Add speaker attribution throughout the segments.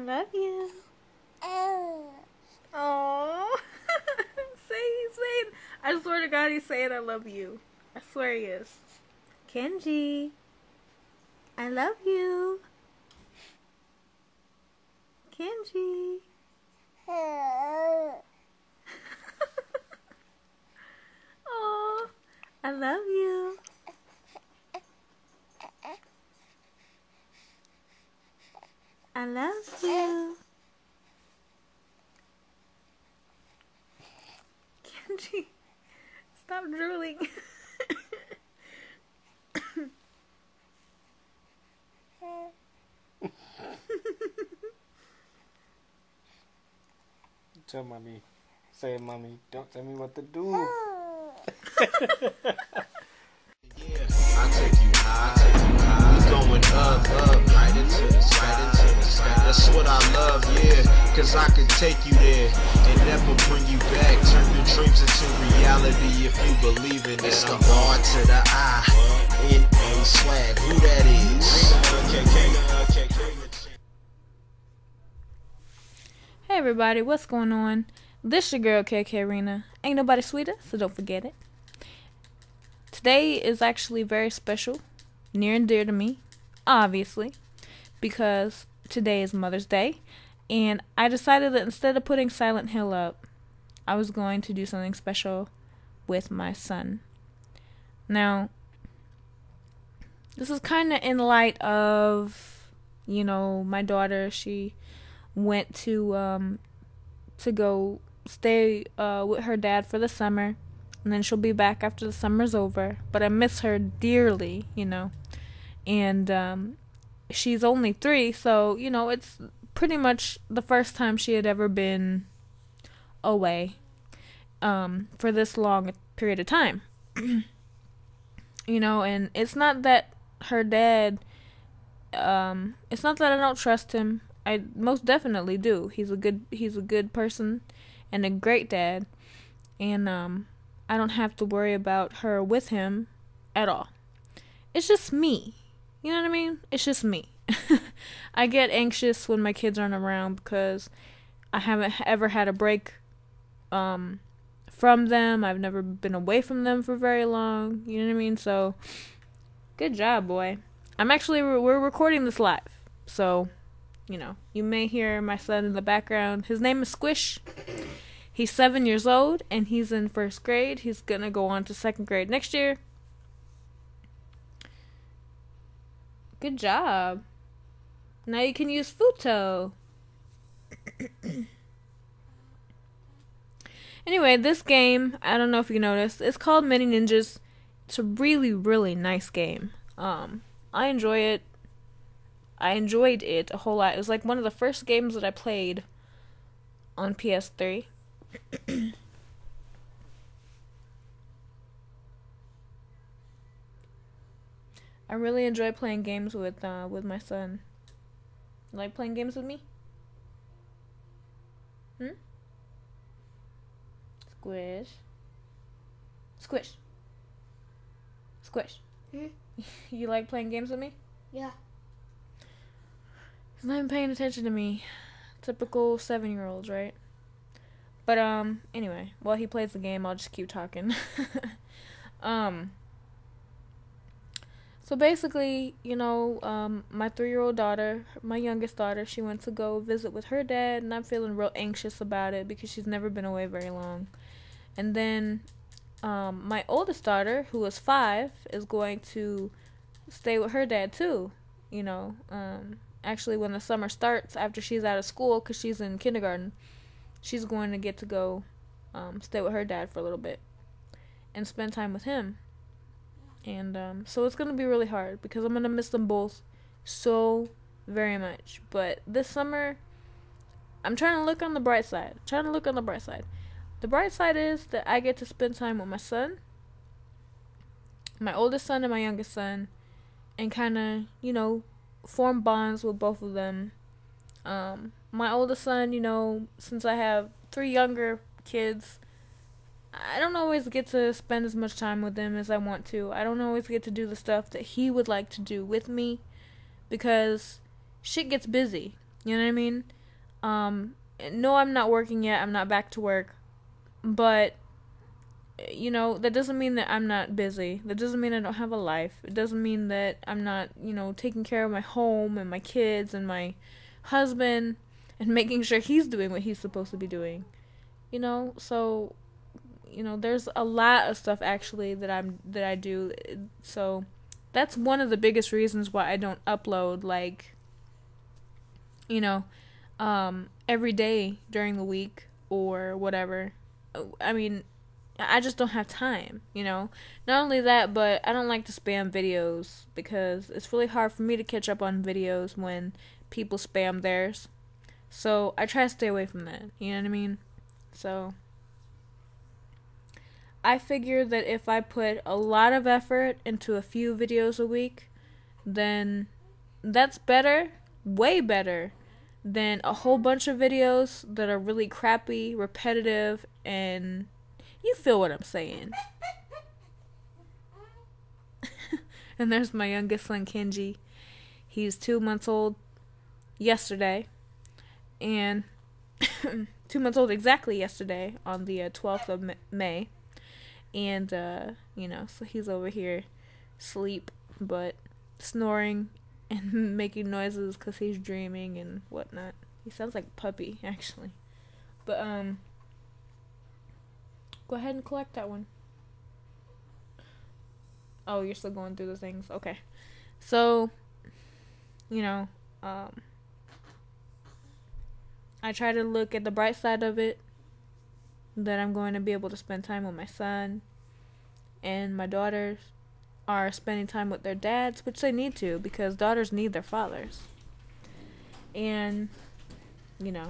Speaker 1: love you. Oh, say it. I swear to God, he's saying I love you. I swear he is. Kenji, I love you. Kenji. Oh, I love you. I love you. Kenji, stop drooling.
Speaker 2: Tell mommy. Say, mommy, don't tell me what to do.
Speaker 3: I take you high. We going up, right into the sky. That's what I love, yeah. Cause I can take you there and never bring you back. Turn your dreams into reality if you believe in it. It's the R to the I. N-A swag. Who that is?
Speaker 1: Hey everybody, what's going on? This your girl KK Rena. Ain't nobody sweeter, so don't forget it. Today is actually very special, near and dear to me, obviously, because today is Mother's Day, and I decided that instead of putting Silent Hill up, I was going to do something special with my son. Now, this is kind of in light of, my daughter. She went to go stay with her dad for the summer, and then she'll be back after the summer's over. But I miss her dearly, and she's only 3, so it's pretty much the first time she had ever been away for this long period of time. And it's not that her dad, it's not that I don't trust him. I most definitely do. He's a good person and a great dad, and I don't have to worry about her with him at all. It's just me. You know what I mean? It's just me. I get anxious when my kids aren't around because I haven't ever had a break from them. I've never been away from them for very long. You know what I mean? So, good job, boy. We're recording this live, so you may hear my son in the background. His name is Squish. He's 7 years old, and he's in 1st grade. He's gonna go on to 2nd grade next year. Good job. Now you can use Futo. Anyway, this game, I don't know if you noticed, it's called Mini Ninjas. It's a really, really nice game. I enjoy it. I enjoyed it a whole lot. It was like one of the first games that I played on PS3. I really enjoy playing games with my son. You like playing games with me? Squish. Squish. Squish. You like playing games with me?
Speaker 4: Yeah.
Speaker 1: He's not even paying attention to me. Typical 7-year-olds, right? But, anyway, while he plays the game, I'll just keep talking. So basically, my 3-year-old daughter, my youngest daughter, she went to go visit with her dad, and I'm feeling real anxious about it because she's never been away very long. And then, my oldest daughter, who is 5, is going to stay with her dad, too. Actually, when the summer starts, after she's out of school, because she's in kindergarten, she's going to get to go stay with her dad for a little bit and spend time with him. And so it's going to be really hard because I'm going to miss them both so very much. But this summer, I'm trying to look on the bright side. The bright side is that I get to spend time with my son, my oldest son and my youngest son, and kind of, form bonds with both of them. My oldest son, since I have 3 younger kids, I don't always get to spend as much time with them as I want to. I don't always get to do the stuff that he would like to do with me because shit gets busy. You know what I mean? No, I'm not working yet. I'm not back to work. But, you know, that doesn't mean that I'm not busy. That doesn't mean I don't have a life. It doesn't mean that I'm not, you know, taking care of my home and my kids and my husband and making sure he's doing what he's supposed to be doing. You know, so, you know, there's a lot of stuff actually that I do. So that's one of the biggest reasons why I don't upload, like, you know, every day during the week or whatever. I mean, I just don't have time, you know. Not only that, but I don't like to spam videos because it's really hard for me to catch up on videos when people spam theirs. So I try to stay away from that, you know what I mean? So I figure that if I put a lot of effort into a few videos a week, then that's better, way better, than a whole bunch of videos that are really crappy, repetitive, and you feel what I'm saying. And there's my youngest son, Kenji. He's 2 months old yesterday. And 2 months old exactly yesterday on the 12th of May. And, you know, so he's over here asleep, but snoring and making noises because he's dreaming and whatnot. He sounds like a puppy, actually. But, go ahead and collect that one. Oh, you're still going through the things. Okay. So, you know, I try to look at the bright side of it, that I'm going to be able to spend time with my son, and my daughters are spending time with their dads, which they need to, because daughters need their fathers. And, you know,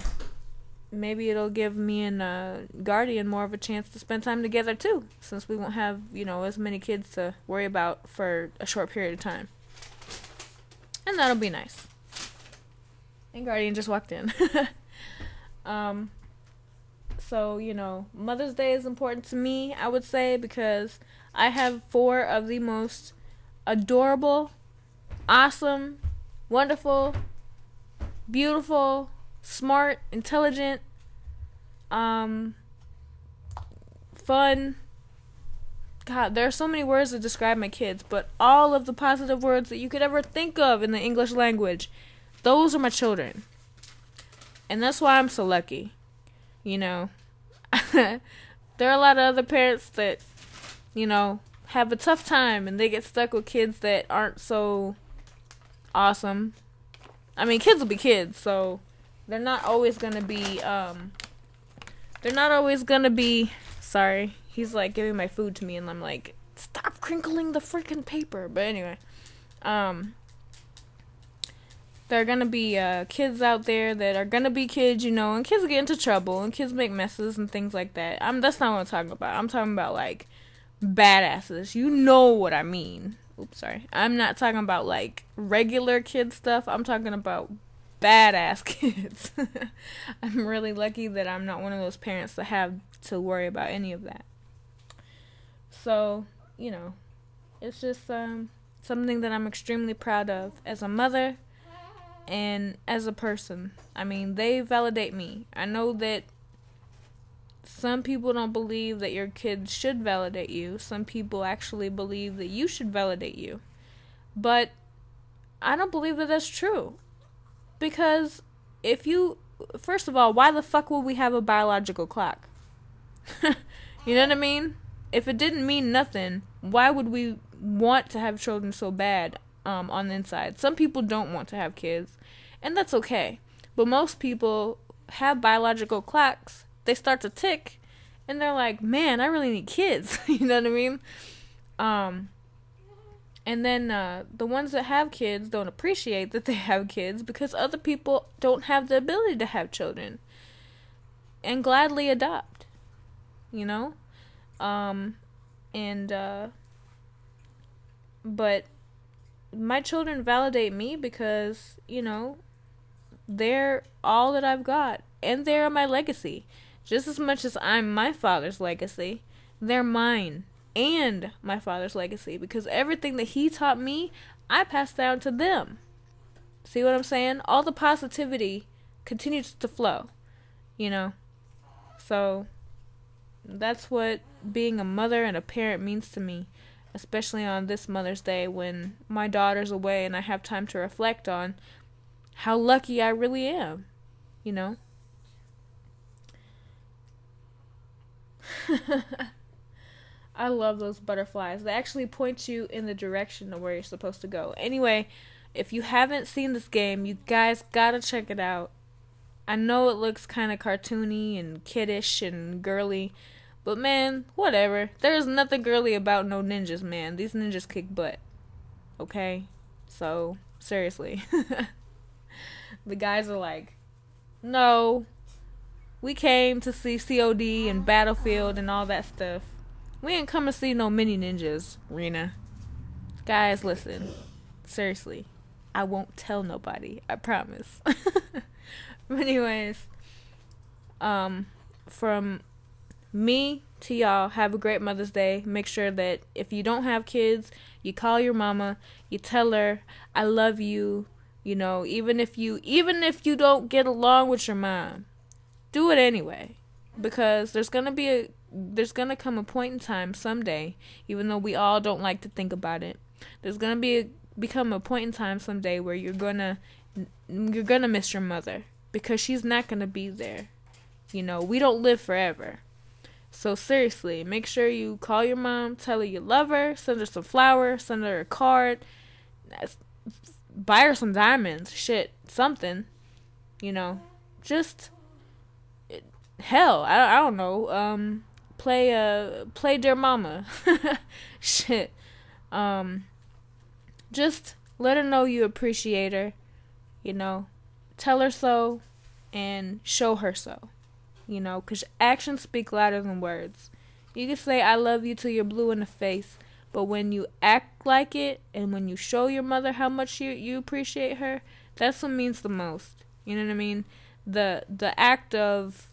Speaker 1: maybe it'll give me and Guardian more of a chance to spend time together too, since we won't have, you know, as many kids to worry about for a short period of time. And that'll be nice. And Guardian just walked in. So, you know, Mother's Day is important to me, I would say, because I have 4 of the most adorable, awesome, wonderful, beautiful, smart, intelligent, fun. God, there are so many words to describe my kids, but all of the positive words that you could ever think of in the English language, those are my children. And that's why I'm so lucky. You know, there are a lot of other parents that, you know, have a tough time and they get stuck with kids that aren't so awesome. I mean, kids will be kids, so they're not always gonna be, sorry, he's like giving my food to me and I'm like, stop crinkling the freaking paper. But anyway, there are gonna be kids out there that are gonna be kids, you know, and kids get into trouble and kids make messes and things like that. That's not what I'm talking about. I'm talking about like badasses. You know what I mean. Oops, sorry. I'm not talking about like regular kid stuff. I'm talking about badass kids. I'm really lucky that I'm not one of those parents that have to worry about any of that. So, you know, it's just something that I'm extremely proud of as a mother. And as a person, I mean, they validate me. I know that some people don't believe that your kids should validate you. Some people actually believe that you should validate you. But I don't believe that that's true. Because first of all, why the fuck would we have a biological clock? You know what I mean? If it didn't mean nothing, why would we want to have children so bad? On the inside. Some people don't want to have kids, and that's okay. But most people have biological clocks. They start to tick, and they're like, man, I really need kids. You know what I mean? And then the ones that have kids don't appreciate that they have kids because other people don't have the ability to have children and gladly adopt, you know? But my children validate me because, you know, they're all that I've got. And they're my legacy. Just as much as I'm my father's legacy, they're mine and my father's legacy. Because everything that he taught me, I passed down to them. See what I'm saying? All the positivity continues to flow, So that's what being a mother and a parent means to me, especially on this Mother's Day when my daughter's away and I have time to reflect on how lucky I really am, I love those butterflies. They actually point you in the direction of where you're supposed to go. Anyway, if you haven't seen this game, you guys gotta check it out. I know it looks kind of cartoony and kiddish and girly, but man, whatever. There's nothing girly about no ninjas, man. These ninjas kick butt. Okay? So, seriously. The guys are like, no, we came to see COD and Battlefield and all that stuff. We ain't come to see no mini ninjas, Rena. Guys, listen. Seriously. I won't tell nobody. I promise. But anyways, from me to y'all, have a great Mother's Day. Make sure that if you don't have kids, you call your mama, you tell her, I love you, even if you don't get along with your mom, do it anyway. Because there's gonna come a point in time someday, even though we all don't like to think about it, there's gonna become a point in time someday where you're gonna miss your mother because she's not gonna be there. We don't live forever. So seriously, make sure you call your mom, tell her you love her, send her some flowers, send her a card, buy her some diamonds, something, just hell, I don't know, play Dear Mama. Just let her know you appreciate her, tell her so and show her so, because actions speak louder than words. You can say I love you till you're blue in the face, but when you act like it and when you show your mother how much you appreciate her, that's what means the most. You know what I mean? The act of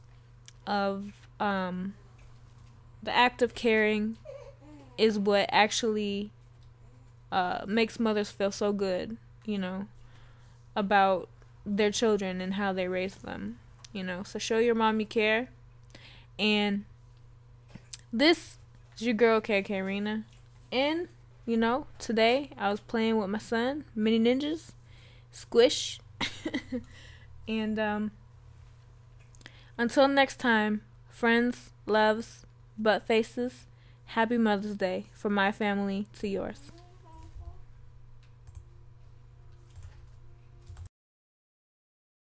Speaker 1: caring is what actually makes mothers feel so good, about their children and how they raise them, So show your mom you care. And this is your girl KK Rena. And, today I was playing with my son, Mini Ninjas, Squish. And until next time, friends, loves, butt faces, happy Mother's Day from my family to yours.